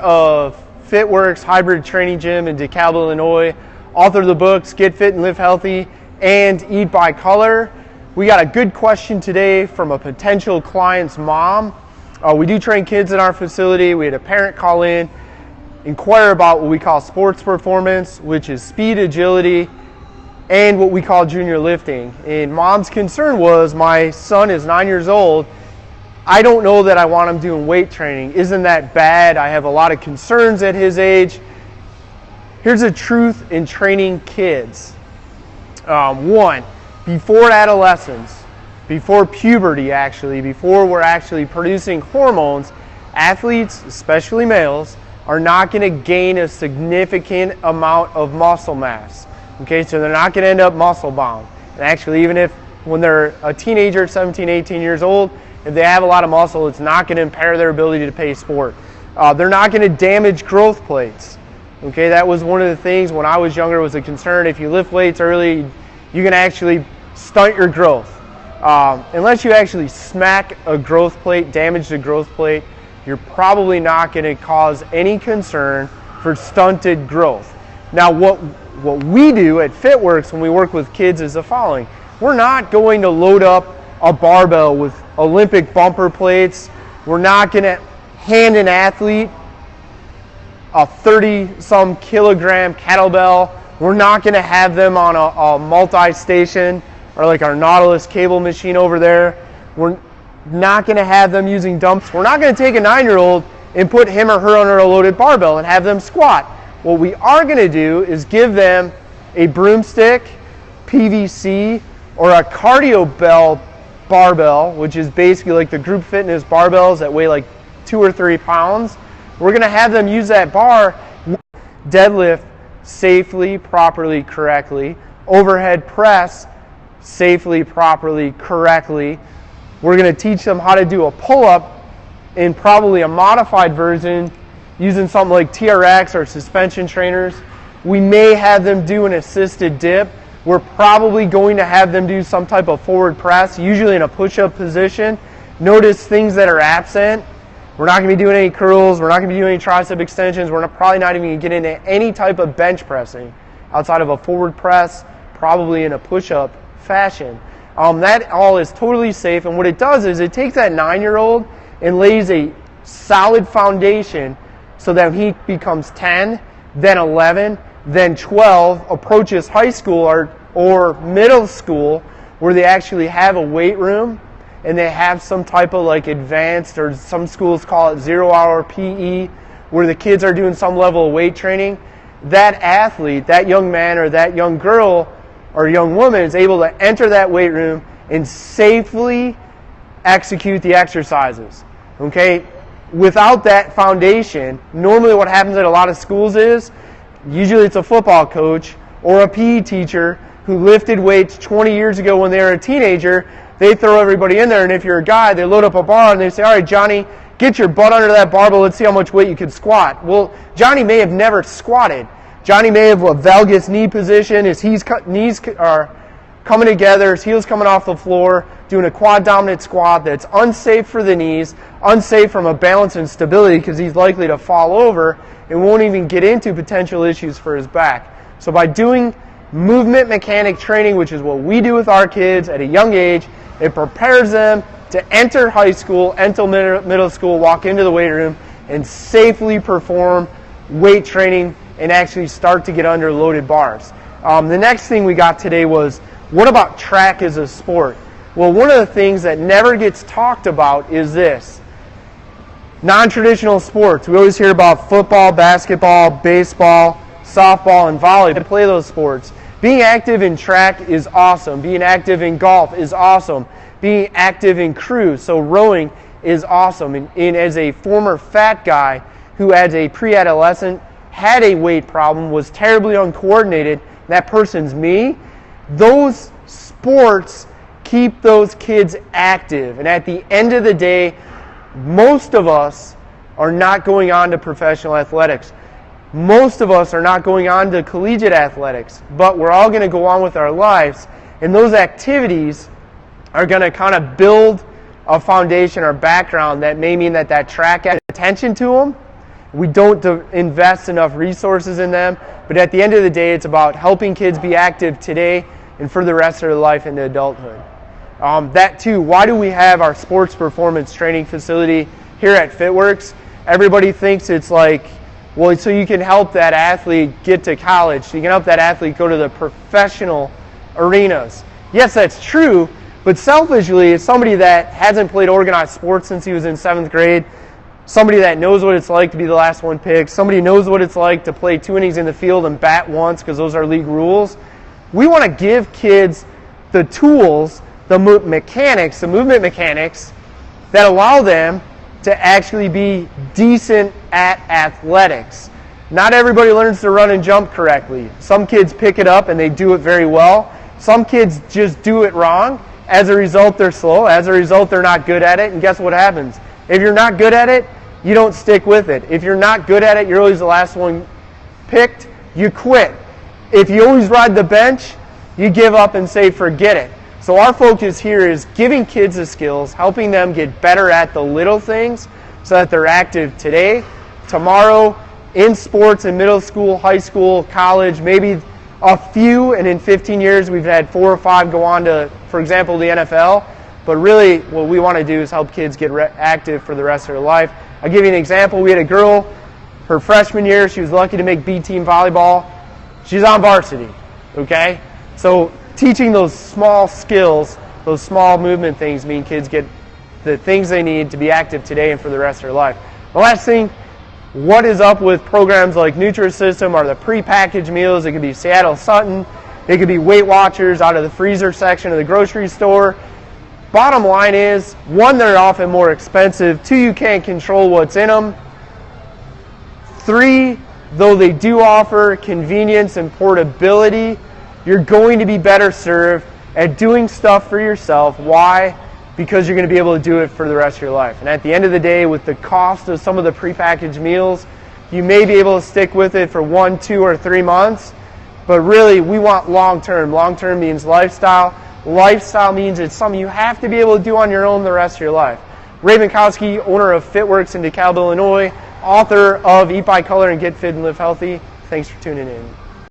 of FitWorks Hybrid Training Gym in DeKalb, Illinois, author of the books Get Fit and Live Healthy and Eat by Color. We got a good question today from a potential client's mom. We do train kids in our facility. We had a parent call in, inquire about what we call sports performance, which is speed, agility, and what we call junior lifting. And mom's concern was, my son is 9 years old. I don't know that I want him doing weight training. Isn't that bad? I have a lot of concerns at his age. Here's the truth in training kids. One, before adolescence, before puberty actually, before we're actually producing hormones, athletes, especially males, are not going to gain a significant amount of muscle mass. Okay, so they're not going to end up muscle bound. And actually, even if when they're a teenager, 17, 18 years old, if they have a lot of muscle, it's not going to impair their ability to play sport. They're not going to damage growth plates. Okay, that was one of the things when I was younger was a concern. If you lift weights early, you can actually stunt your growth. Unless you actually smack a growth plate, damage the growth plate, you're probably not going to cause any concern for stunted growth. Now, what we do at FitWorks when we work with kids is the following. We're not going to load up a barbell with Olympic bumper plates. We're not going to hand an athlete a 30-some kilogram kettlebell. We're not going to have them on a multi-station or like our Nautilus cable machine over there. We're not going to have them using dumps. We're not going to take a 9-year-old and put him or her under a loaded barbell and have them squat. What we are going to do is give them a broomstick, PVC, or a cardio barbell, which is basically like the group fitness barbells that weigh like 2 or 3 pounds. We're going to have them use that bar, deadlift safely, properly, correctly, overhead press safely, properly, correctly. We're going to teach them how to do a pull-up in probably a modified version using something like TRX or suspension trainers. We may have them do an assisted dip. We're probably going to have them do some type of forward press, usually in a push-up position. Notice things that are absent. We're not going to be doing any curls. We're not going to be doing any tricep extensions. We're probably not even going to get into any type of bench pressing outside of a forward press, probably in a push-up fashion. That all is totally safe, and what it does is it takes that 9-year-old and lays a solid foundation so that he becomes 10, then 11, then 12, approaches high school or middle school where they actually have a weight room and they have some type of like advanced, or some schools call it 0-hour PE, where the kids are doing some level of weight training. That athlete, that young man or that young girl or young woman is able to enter that weight room and safely execute the exercises. Okay? Without that foundation, normally what happens at a lot of schools is, usually it's a football coach or a PE teacher who lifted weights 20 years ago when they were a teenager. They throw everybody in there, and if you're a guy, they load up a bar and they say, all right, Johnny, get your butt under that barbell. Let's see how much weight you can squat. Well, Johnny may have never squatted. Johnny may have a valgus knee position. His knees are coming together, his heels coming off the floor, doing a quad dominant squat that's unsafe for the knees, unsafe from a balance and stability because he's likely to fall over and won't even get into potential issues for his back. So by doing movement mechanic training, which is what we do with our kids at a young age, it prepares them to enter high school, enter middle school, walk into the weight room, and safely perform weight training and actually start to get under loaded bars. The next thing we got today was, what about track as a sport? Well, one of the things that never gets talked about is this. Non-traditional sports. We always hear about football, basketball, baseball, softball, and volleyball. To play those sports. Being active in track is awesome. Being active in golf is awesome. Being active in cruise, so rowing, is awesome. And as a former fat guy who as a pre-adolescent had a weight problem, was terribly uncoordinated, that person's me, those sports keep those kids active. And at the end of the day, most of us are not going on to professional athletics. Most of us are not going on to collegiate athletics, but we're all going to go on with our lives, and those activities are going to kind of build a foundation or background that may mean that track has attention to them, We don't invest enough resources in them, but at the end of the day, it's about helping kids be active today and for the rest of their life into adulthood. That too, why do we have our sports performance training facility here at FitWorks? Everybody thinks it's like, well, so you can help that athlete get to college, so you can help that athlete go to the professional arenas. Yes, that's true, but selfishly, as somebody that hasn't played organized sports since he was in 7th grade, somebody that knows what it's like to be the last one picked, somebody who knows what it's like to play 2 innings in the field and bat once because those are league rules, we want to give kids the tools, the movement mechanics that allow them to actually be decent at athletics. Not everybody learns to run and jump correctly. Some kids pick it up and they do it very well. Some kids just do it wrong. As a result, they're slow. As a result, they're not good at it. And guess what happens? If you're not good at it, you don't stick with it. If you're not good at it, you're always the last one picked, you quit. If you always ride the bench, you give up and say forget it. So our focus here is giving kids the skills, helping them get better at the little things so that they're active today, tomorrow, in sports, in middle school, high school, college, maybe a few, and in 15 years we've had 4 or 5 go on to, for example, the NFL. But really what we want to do is help kids get active for the rest of their life. I'll give you an example. We had a girl, her freshman year, she was lucky to make B-team volleyball. She's on varsity, okay? So teaching those small skills, those small movement things mean kids get the things they need to be active today and for the rest of their life. The last thing, what is up with programs like Nutrisystem or the prepackaged meals? It could be Seattle Sutton. It could be Weight Watchers out of the freezer section of the grocery store. Bottom line is, 1, they're often more expensive. 2, you can't control what's in them. 3, though they do offer convenience and portability, you're going to be better served at doing stuff for yourself. Why? Because you're going to be able to do it for the rest of your life. And at the end of the day, with the cost of some of the prepackaged meals, you may be able to stick with it for 1, 2, or 3 months. But really, we want long-term. Long-term means lifestyle. Lifestyle means it's something you have to be able to do on your own the rest of your life. Ray Binkowski, owner of FitWorks in DeKalb, Illinois, author of Eat by Color and Get Fit and Live Healthy. Thanks for tuning in.